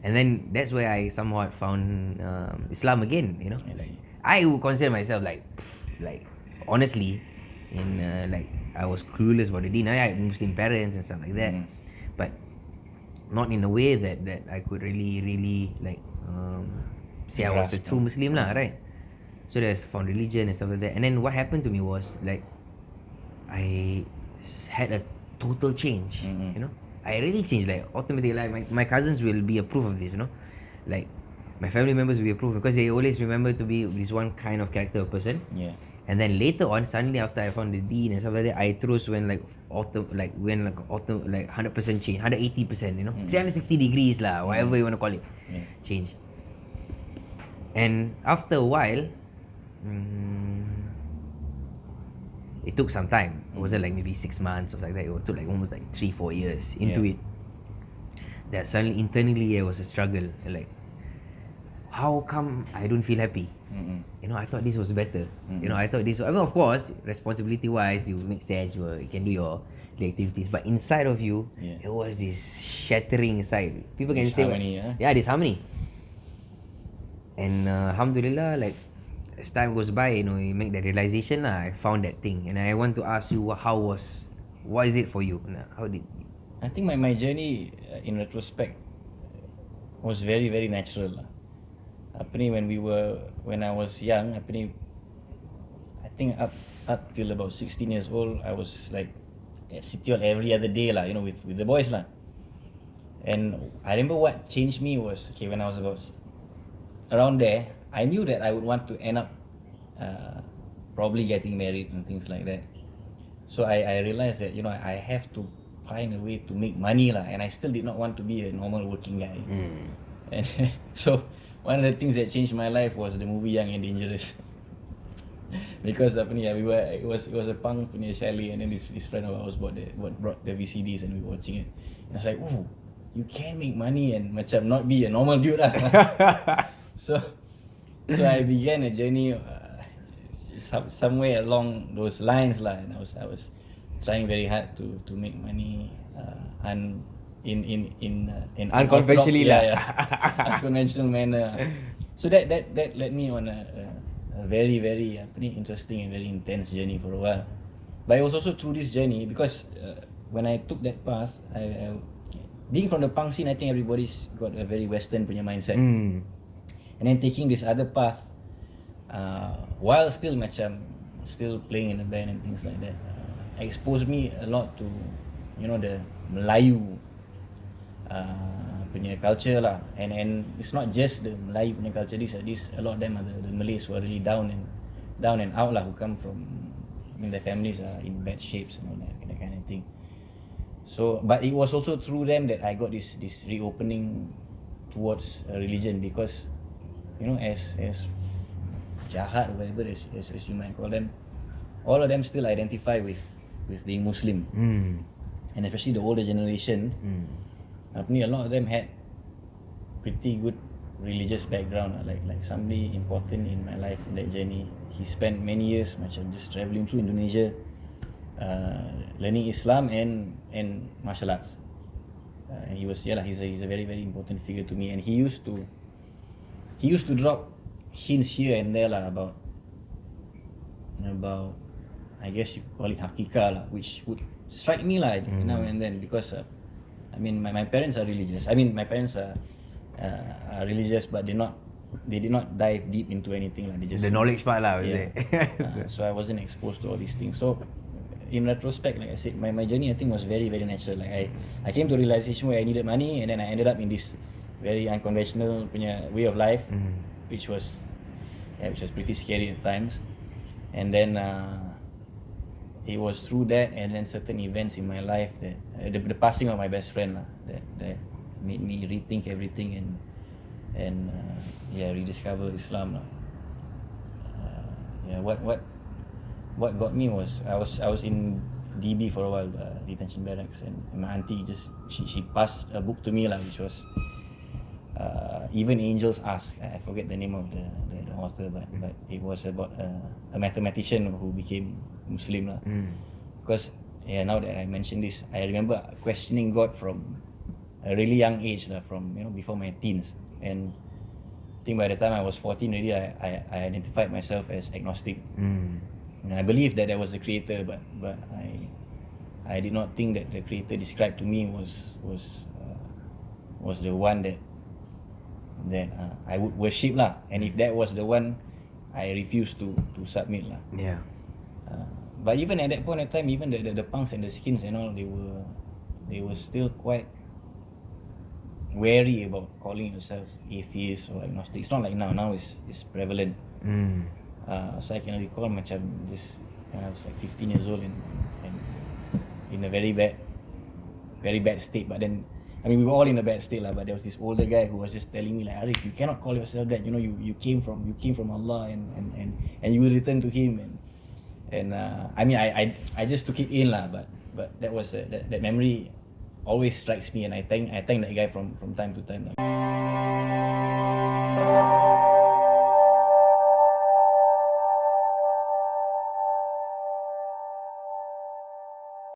And then that's where I somewhat found Islam again. You know, like I would consider myself like honestly, in like I was clueless about the deen. I had Muslim parents and stuff like that, but not in a way that I could really like say I was a true Muslim lah, right? So there's found religion and stuff like that. And then what happened to me was like I had a total change. You know, I really changed. Like automatically, like my cousins will be a proof of this. You know, like my family members will be a proof because they always remember to be this one kind of character or person. Yeah. And then later on, suddenly after I found the deen and stuff like that, I chose when like like 100% change, 180%. You know, 360 degrees lah, whatever you want to call it, change. And after a while, it took some time. It wasn't like maybe 6 months or like that. It took like almost like 3-4 years into it. That suddenly internally there was a struggle. Like, how come I don't feel happy? You know, I thought this was better. You know, I thought this. I mean, of course, responsibility wise, you make sense. You can do your the activities, but inside of you, it was this shattering inside. People can say, this harmony. And alhamdulillah, like as time goes by, you know, you make that realization lah. I found that thing, and I want to ask you, what is it for you? How did? I think my journey in retrospect was very very natural lah. When I was young, I think up till about 16 years old, I was like at City Hall every other day lah, you know, with the boys lah. And I remember what changed me was when I was about around there, I knew that I would want to end up probably getting married and things like that. So I realized that, you know, I have to find a way to make money lah, and I still did not want to be a normal working guy. And so one of the things that changed my life was the movie Young and Dangerous. Because it was a punk punya chalet, and then this friend of ours brought the VCDs and we were watching it. And I was like, oh, you can make money and macam not be a normal dude lah. So I began a journey somewhere along those lines lah, and I was trying very hard to make money in unconventionally lah. Unconventional manner. So that led me on a very very interesting and very intense journey for a while. But it was also through this journey because when I took that path, I being from the punk scene, I think everybody's got a very Western punya mindset. And then taking this other path, while still playing in a band and things like that, exposed me a lot to, you know, the Melayu punya culture lah. And it's not just the Melayu punya culture. These a lot of them are the Malays who are really down and out lah, who come from, I mean, their families are in bad shapes and all that kind of thing. So, but it was also through them that I got this reopening towards religion, because, you know, as jahat or whatever as you might call them, all of them still identify with being Muslim. And especially the older generation, a lot of them had pretty good religious background, like somebody important in my life in that journey. He spent many years just travelling through Indonesia, learning Islam and martial arts. And he's a very very important figure to me. And he used to drop hints here and there lah about I guess you could call it hakikah lah, which would strike me lah now and then, because I mean my parents are religious. I mean my parents are religious, but they did not dive deep into anything lah. They just the knowledge part lah, was it? So I wasn't exposed to all these things. So in retrospect, like I said, my journey I think was very very natural. Like I came to a realization where I needed money, and then I ended up in this very unconventional punya way of life, which was pretty scary at times. And then it was through that and then certain events in my life that the passing of my best friend lah, that made me rethink everything and rediscover Islam lah. What got me was I was in DB for a while, detention barracks, and my auntie she passed a book to me lah, which was Even Angels Ask. I forget the name of the author, but it was about a mathematician who became Muslim lah. Because now that I mention this, I remember questioning God from a really young age lah, from before my teens. And I think by the time I was 14 already, I identified myself as agnostic. And I believe that there was a creator, but I did not think that the creator described to me was the one that I would worship lah. And if that was the one, I refused to submit lah. Yeah. But even at that point in time, even the punks and the skins and all, they were still quite wary about calling yourself atheist or agnostic. It's not like now it's prevalent. So I can recall macam this, I was like 15 years old and in a very bad state. But then, I mean, we were all in a bad state lah, but there was this older guy who was just telling me like, Ariff, you cannot call yourself that, you came from Allah and you will return to Him. And I mean, I just took it in lah, but that was that memory always strikes me, and I thank that guy from time to time lah.